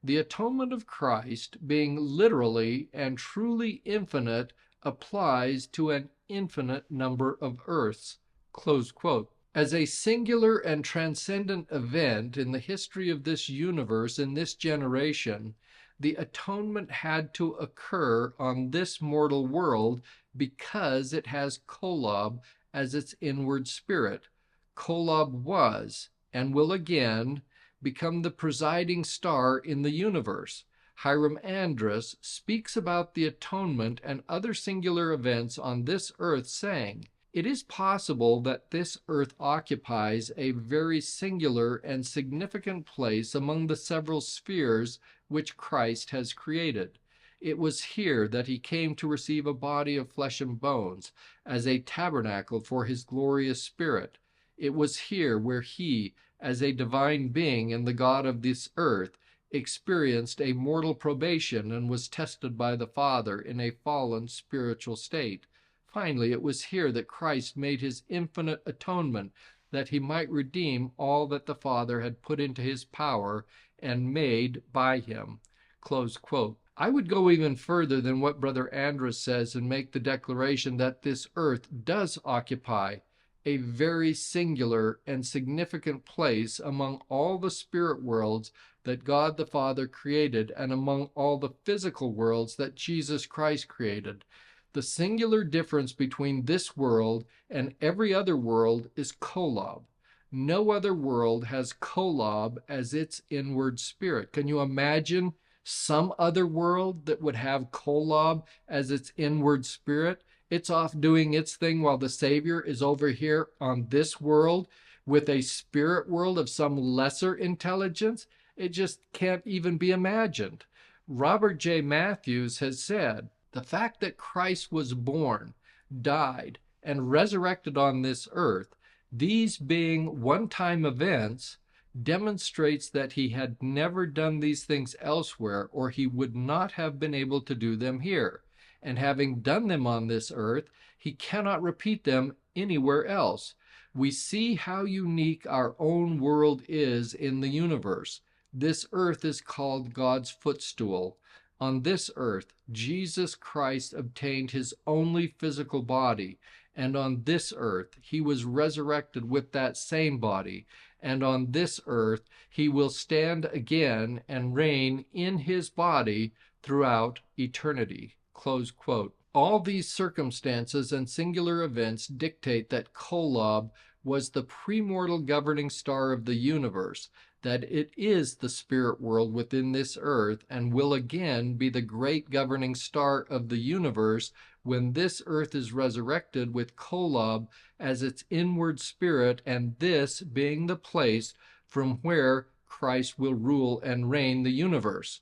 [SPEAKER 2] The atonement of Christ, being literally and truly infinite, applies to an infinite number of earths." Close quote. As a singular and transcendent event in the history of this universe in this generation, the atonement had to occur on this mortal world because it has Kolob as its inward spirit. Kolob was, and will again, become the presiding star in the universe. Hiram Andrus speaks about the atonement and other singular events on this earth, saying, "It is possible that this earth occupies a very singular and significant place among the several spheres which Christ has created. It was here that he came to receive a body of flesh and bones, as a tabernacle for his glorious spirit. It was here where he, as a divine being and the God of this earth, experienced a mortal probation and was tested by the Father in a fallen spiritual state. Finally, it was here that Christ made his infinite atonement, that he might redeem all that the Father had put into his power and made by him." Close quote. I would go even further than what Brother Andrus says and make the declaration that this earth does occupy a very singular and significant place among all the spirit worlds that God the Father created and among all the physical worlds that Jesus Christ created. The singular difference between this world and every other world is Kolob. No other world has Kolob as its inward spirit. Can you imagine some other world that would have Kolob as its inward spirit? It's off doing its thing while the Savior is over here on this world with a spirit world of some lesser intelligence. It just can't even be imagined. Robert J. Matthews has said, "The fact that Christ was born, died, and resurrected on this earth, these being one-time events, demonstrates that he had never done these things elsewhere, or he would not have been able to do them here. And having done them on this earth, he cannot repeat them anywhere else. We see how unique our own world is in the universe. This earth is called God's footstool. On this earth, Jesus Christ obtained his only physical body, and on this earth he was resurrected with that same body, and on this earth he will stand again and reign in his body throughout eternity." Close quote. All these circumstances and singular events dictate that Kolob was the premortal governing star of the universe, that it is the spirit world within this earth, and will again be the great governing star of the universe when this earth is resurrected with Kolob as its inward spirit, and this being the place from where Christ will rule and reign the universe.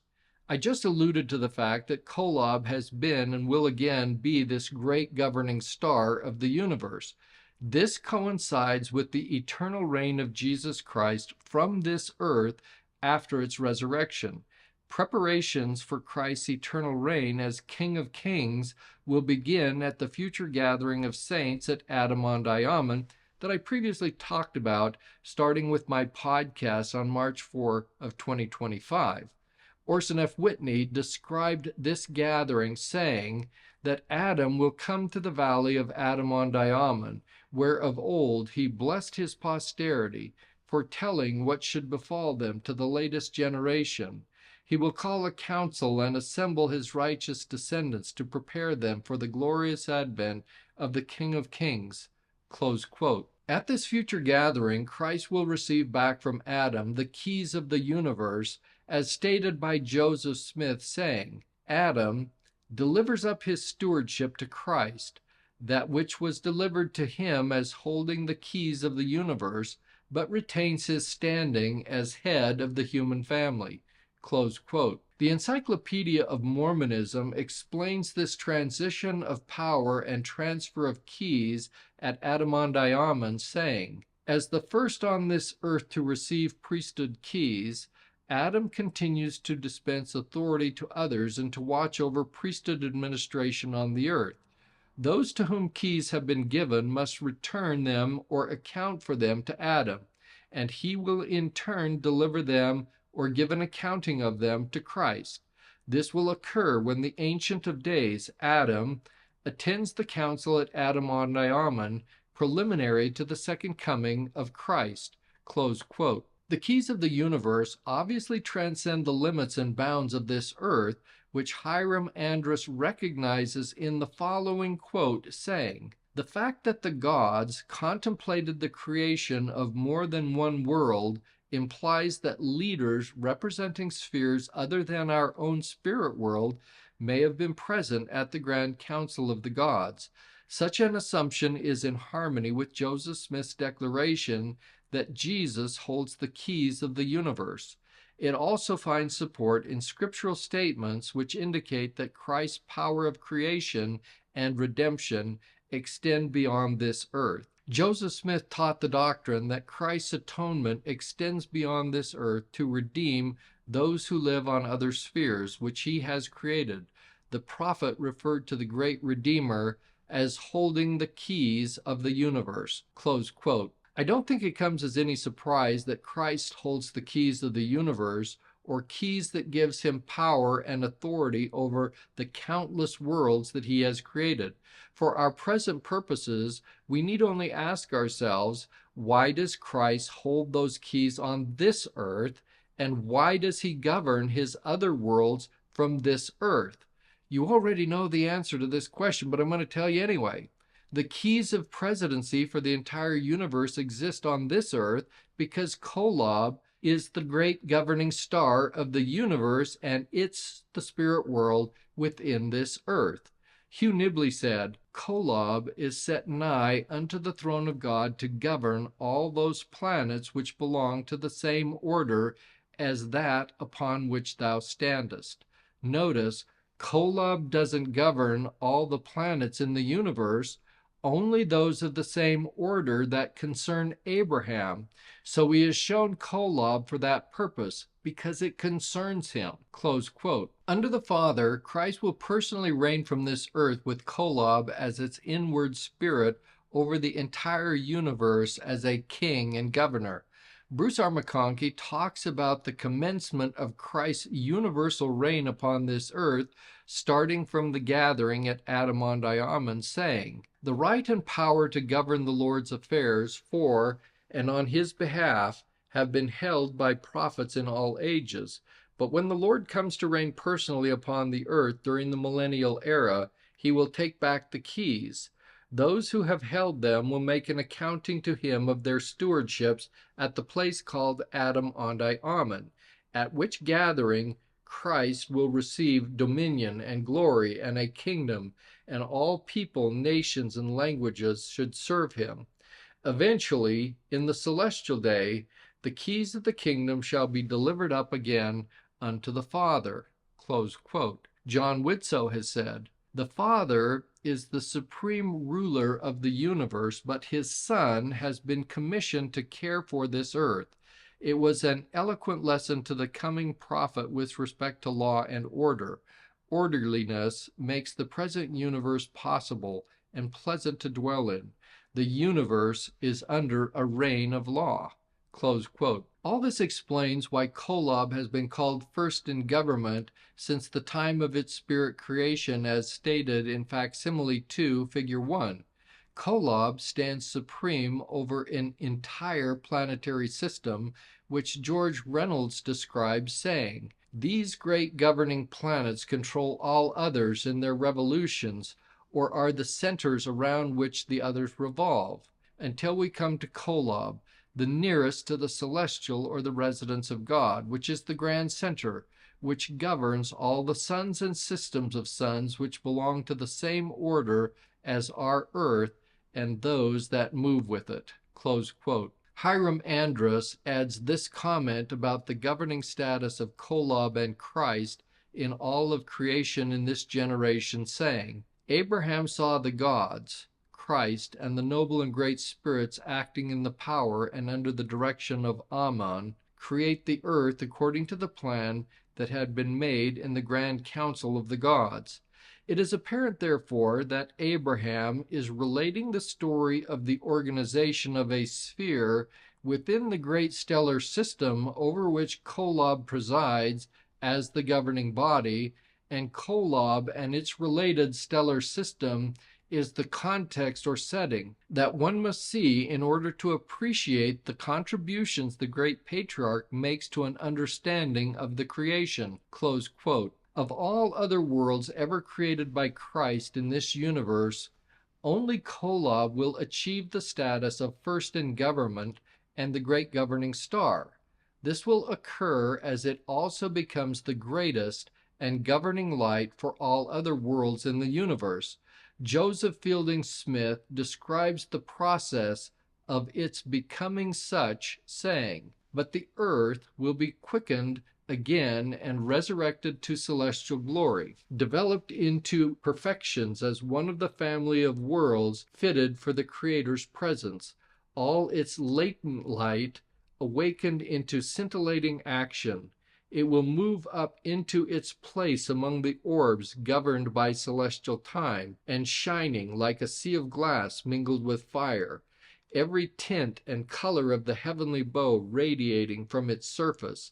[SPEAKER 2] I just alluded to the fact that Kolob has been and will again be this great governing star of the universe. This coincides with the eternal reign of Jesus Christ from this earth after its resurrection. Preparations for Christ's eternal reign as King of Kings will begin at the future gathering of saints at Adam-ondi-Ahman that I previously talked about, starting with my podcast on March 4 of 2025. Orson F. Whitney described this gathering saying that Adam will come to the valley of Adam-ondi-Ahman, where of old he blessed his posterity, foretelling what should befall them to the latest generation. He will call a council and assemble his righteous descendants to prepare them for the glorious advent of the King of Kings. Close quote. At this future gathering, Christ will receive back from Adam the keys of the universe, as stated by Joseph Smith, saying, "Adam delivers up his stewardship to Christ, that which was delivered to him as holding the keys of the universe, but retains his standing as head of the human family." Close quote. The Encyclopedia of Mormonism explains this transition of power and transfer of keys at Adam-ondi-Ahman, saying, "As the first on this earth to receive priesthood keys, Adam continues to dispense authority to others and to watch over priesthood administration on the earth. Those to whom keys have been given must return them or account for them to Adam, and he will in turn deliver them or give an accounting of them to Christ. This will occur when the Ancient of Days, Adam, attends the council at Adam-ondi-Ahman, preliminary to the second coming of Christ. Close quote. The keys of the universe obviously transcend the limits and bounds of this earth, which Hiram Andrus recognizes in the following quote, saying, "The fact that the gods contemplated the creation of more than one world implies that leaders representing spheres other than our own spirit world may have been present at the grand council of the gods. Such an assumption is in harmony with Joseph Smith's declaration that Jesus holds the keys of the universe. It also finds support in scriptural statements which indicate that Christ's power of creation and redemption extend beyond this earth." Joseph Smith taught the doctrine that Christ's atonement extends beyond this earth to redeem those who live on other spheres which he has created. The prophet referred to the great Redeemer as holding the keys of the universe. Close quote. I don't think it comes as any surprise that Christ holds the keys of the universe, or keys that gives him power and authority over the countless worlds that he has created. For our present purposes, we need only ask ourselves, why does Christ hold those keys on this earth, and why does he govern his other worlds from this earth? You already know the answer to this question, but I'm going to tell you anyway. The keys of presidency for the entire universe exist on this earth because Kolob is the great governing star of the universe, and it's the spirit world within this earth. Hugh Nibley said, "Kolob is set nigh unto the throne of God to govern all those planets which belong to the same order as that upon which thou standest." Notice, Kolob doesn't govern all the planets in the universe, only those of the same order that concern Abraham. So he has shown Kolob for that purpose, because it concerns him. Close quote. Under the Father, Christ will personally reign from this earth with Kolob as its inward spirit over the entire universe as a king and governor. Bruce R. McConkie talks about the commencement of Christ's universal reign upon this earth, starting from the gathering at Adam-ondi-Ahman, saying, "The right and power to govern the Lord's affairs for and on his behalf have been held by prophets in all ages. But when the Lord comes to reign personally upon the earth during the millennial era, he will take back the keys. Those who have held them will make an accounting to him of their stewardships at the place called Adam-ondi-Ahman, at which gathering Christ will receive dominion and glory and a kingdom, and all people, nations, and languages should serve him. Eventually, in the celestial day, the keys of the kingdom shall be delivered up again unto the Father." Close quote. John Widtsoe has said, "The Father is the supreme ruler of the universe, but his Son has been commissioned to care for this earth. It was an eloquent lesson to the coming prophet with respect to law and order. Orderliness makes the present universe possible and pleasant to dwell in. The universe is under a reign of law." Close quote. All this explains why Kolob has been called first in government since the time of its spirit creation, as stated in Facsimile 2, Figure 1. Kolob stands supreme over an entire planetary system, which George Reynolds describes, saying, "These great governing planets control all others in their revolutions, or are the centers around which the others revolve, until we come to Kolob, the nearest to the celestial or the residence of God, which is the grand center, which governs all the suns and systems of suns which belong to the same order as our earth and those that move with it." Close quote. Hiram Andrus adds this comment about the governing status of Kolob and Christ in all of creation in this generation, saying, "Abraham saw the gods, Christ, and the noble and great spirits acting in the power and under the direction of Ahman, create the earth according to the plan that had been made in the grand council of the gods. It is apparent, therefore, that Abraham is relating the story of the organization of a sphere within the great stellar system over which Kolob presides as the governing body, and Kolob and its related stellar system is the context or setting that one must see in order to appreciate the contributions the great patriarch makes to an understanding of the creation. Close quote. Of all other worlds ever created by Christ in this universe, only Kolob will achieve the status of first in government and the great governing star. This will occur as it also becomes the greatest and governing light for all other worlds in the universe. Joseph Fielding Smith describes the process of its becoming such, saying, "But the earth will be quickened again and resurrected to celestial glory, developed into perfections as one of the family of worlds fitted for the Creator's presence, all its latent light awakened into scintillating action. It will move up into its place among the orbs governed by celestial time, and shining like a sea of glass mingled with fire, every tint and color of the heavenly bow radiating from its surface.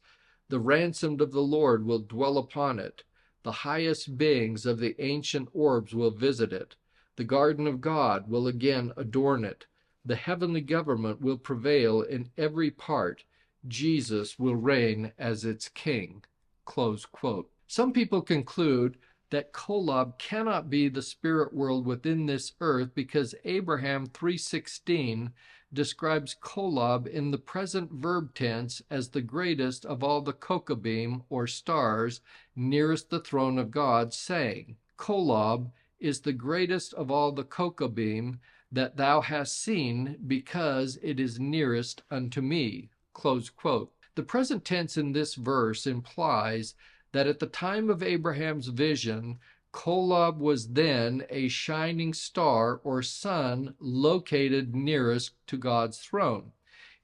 [SPEAKER 2] The ransomed of the Lord will dwell upon it. The highest beings of the ancient orbs will visit it. The garden of God will again adorn it. The heavenly government will prevail in every part. Jesus will reign as its king." Close quote. Some people conclude that Kolob cannot be the spirit world within this earth because Abraham 3:16 describes Kolob in the present verb tense as the greatest of all the Kokabim, or stars, nearest the throne of God, saying, "Kolob is the greatest of all the Kokabim that thou hast seen, because it is nearest unto me." Close quote. The present tense in this verse implies that at the time of Abraham's vision, Kolob was then a shining star or sun located nearest to God's throne.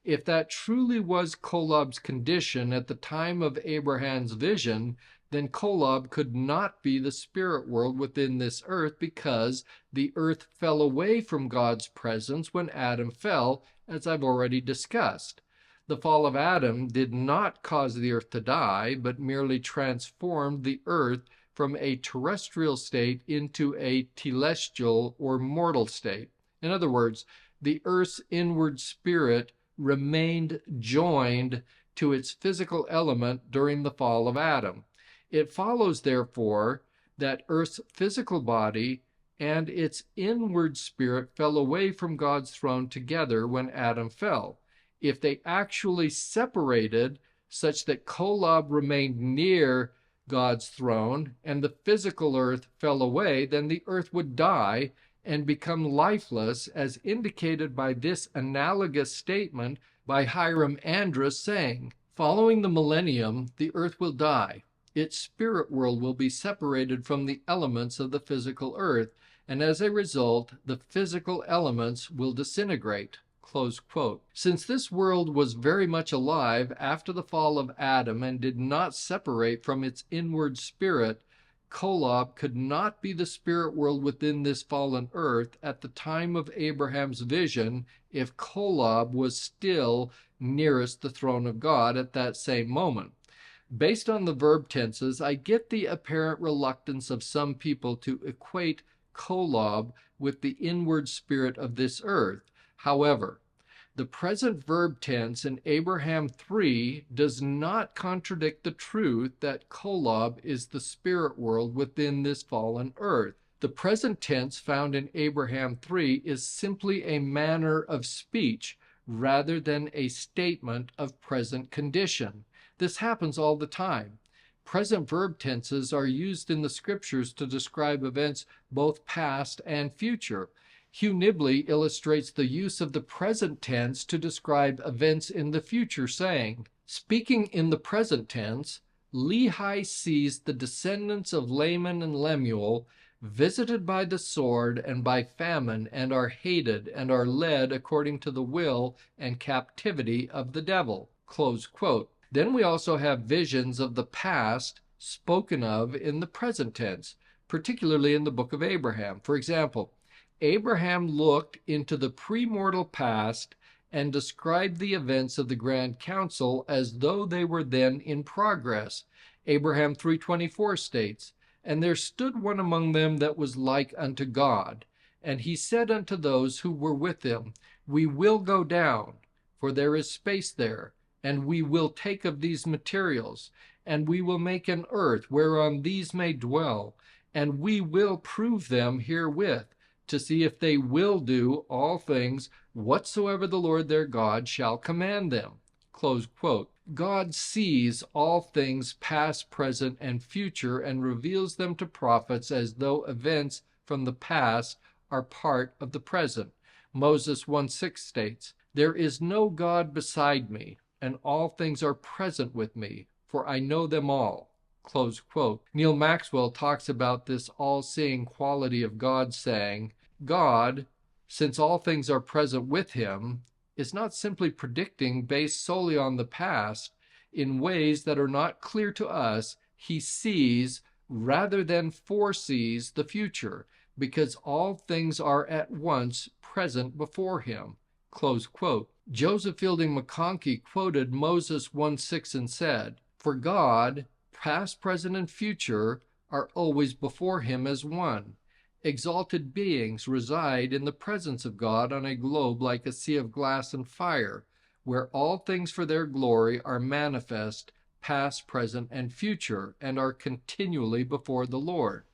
[SPEAKER 2] If that truly was Kolob's condition at the time of Abraham's vision, then Kolob could not be the spirit world within this earth, because the earth fell away from God's presence when Adam fell, as I've already discussed. The fall of Adam did not cause the earth to die, but merely transformed the earth from a terrestrial state into a telestial or mortal state. In other words, the earth's inward spirit remained joined to its physical element during the fall of Adam. It follows, therefore, that earth's physical body and its inward spirit fell away from God's throne together when Adam fell. If they actually separated such that Kolob remained near God's throne and the physical earth fell away, then the earth would die and become lifeless, as indicated by this analogous statement by Hiram Andrus, saying, "Following the millennium, the earth will die. Its spirit world will be separated from the elements of the physical earth, and as a result, the physical elements will disintegrate." Close quote. Since this world was very much alive after the fall of Adam and did not separate from its inward spirit, Kolob could not be the spirit world within this fallen earth at the time of Abraham's vision if Kolob was still nearest the throne of God at that same moment. Based on the verb tenses, I get the apparent reluctance of some people to equate Kolob with the inward spirit of this earth. However, the present verb tense in Abraham 3 does not contradict the truth that Kolob is the spirit world within this fallen earth. The present tense found in Abraham 3 is simply a manner of speech rather than a statement of present condition. This happens all the time. Present verb tenses are used in the scriptures to describe events both past and future. Hugh Nibley illustrates the use of the present tense to describe events in the future, saying, "Speaking in the present tense, Lehi sees the descendants of Laman and Lemuel visited by the sword and by famine, and are hated and are led according to the will and captivity of the devil." Close quote. Then we also have visions of the past spoken of in the present tense. particularly in the book of Abraham. For example, Abraham looked into the premortal past and described the events of the Grand Council as though they were then in progress. Abraham 3:24 states, "And there stood one among them that was like unto God. And he said unto those who were with him, We will go down, for there is space there, and we will take of these materials, and we will make an earth whereon these may dwell, and we will prove them herewith, to see if they will do all things whatsoever the Lord their God shall command them." Close quote. God sees all things past, present, and future and reveals them to prophets as though events from the past are part of the present. Moses 1:6 states, "There is no God beside me, and all things are present with me, for I know them all." Close quote. Neil Maxwell talks about this all-seeing quality of God, saying, God, since all things are present with him, is not simply predicting based solely on the past in ways that are not clear to us. He sees rather than foresees the future, because all things are at once present before him. Close quote. Joseph Fielding McConkie quoted Moses 1:6 and said, "For God, past, present, and future, are always before him as one. Exalted beings reside in the presence of God on a globe like a sea of glass and fire, where all things for their glory are manifest, past, present, and future, and are continually before the Lord."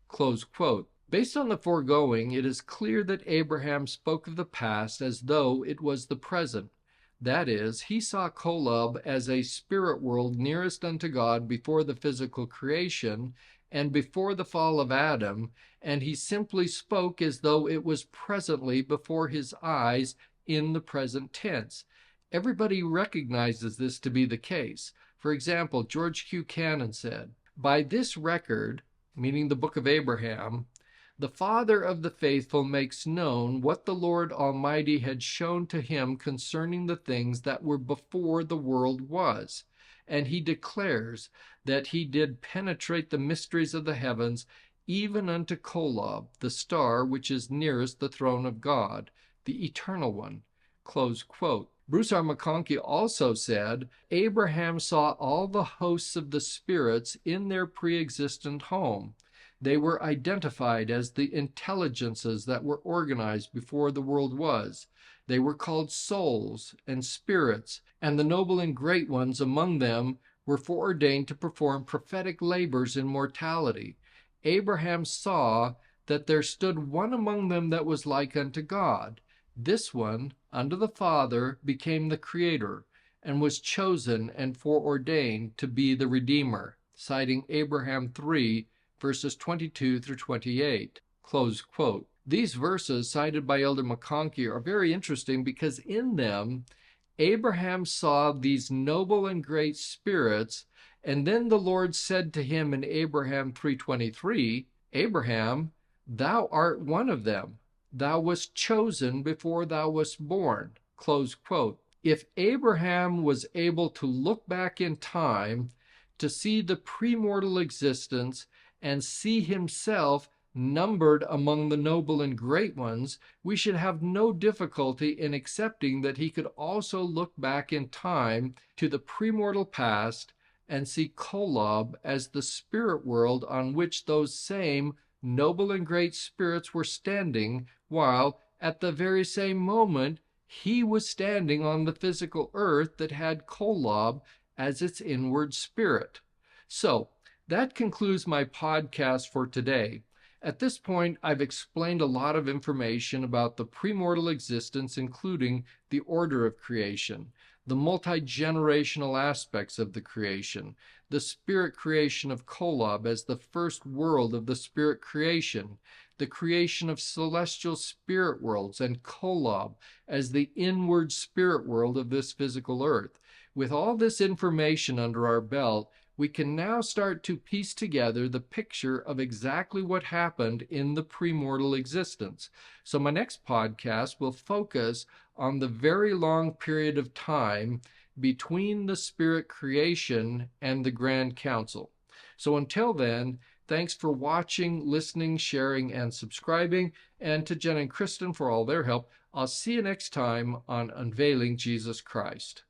[SPEAKER 2] Close quote. Based on the foregoing, it is clear that Abraham spoke of the past as though it was the present. That is, he saw Kolob as a spirit world nearest unto God before the physical creation and before the fall of Adam, and he simply spoke as though it was presently before his eyes in the present tense. Everybody recognizes this to be the case. For example, George Q. Cannon said, "By this record," meaning the book of Abraham, "the father of the faithful makes known what the Lord Almighty had shown to him concerning the things that were before the world was. And he declares that he did penetrate the mysteries of the heavens, even unto Kolob, the star which is nearest the throne of God, the eternal one." Close quote. Bruce R. McConkie also said, "Abraham saw all the hosts of the spirits in their pre-existent home. They were identified as the intelligences that were organized before the world was. They were called souls and spirits, and the noble and great ones among them were foreordained to perform prophetic labors in mortality. Abraham saw that there stood one among them that was like unto God. This one, unto the Father, became the Creator, and was chosen and foreordained to be the Redeemer," citing Abraham 3, verses 22 through 28. Close quote. These verses cited by Elder McConkie are very interesting because in them, Abraham saw these noble and great spirits, and then the Lord said to him in Abraham 3:23, "Abraham, thou art one of them. Thou wast chosen before thou wast born." Close quote. If Abraham was able to look back in time to see the premortal existence and see himself numbered among the noble and great ones, we should have no difficulty in accepting that he could also look back in time to the premortal past and see Kolob as the spirit world on which those same noble and great spirits were standing, while at the very same moment he was standing on the physical earth that had Kolob as its inward spirit. So that concludes my podcast for today. At this point, I've explained a lot of information about the premortal existence, including the order of creation, the multi-generational aspects of the creation, the spirit creation of Kolob as the first world of the spirit creation, the creation of celestial spirit worlds, and Kolob as the inward spirit world of this physical earth. With all this information under our belt, we can now start to piece together the picture of exactly what happened in the premortal existence. So my next podcast will focus on the very long period of time between the spirit creation and the Grand Council. So until then, Thanks for watching, listening, sharing, and subscribing, and to Jen and Kristen for all their help. I'll see you next time on Unveiling Jesus Christ.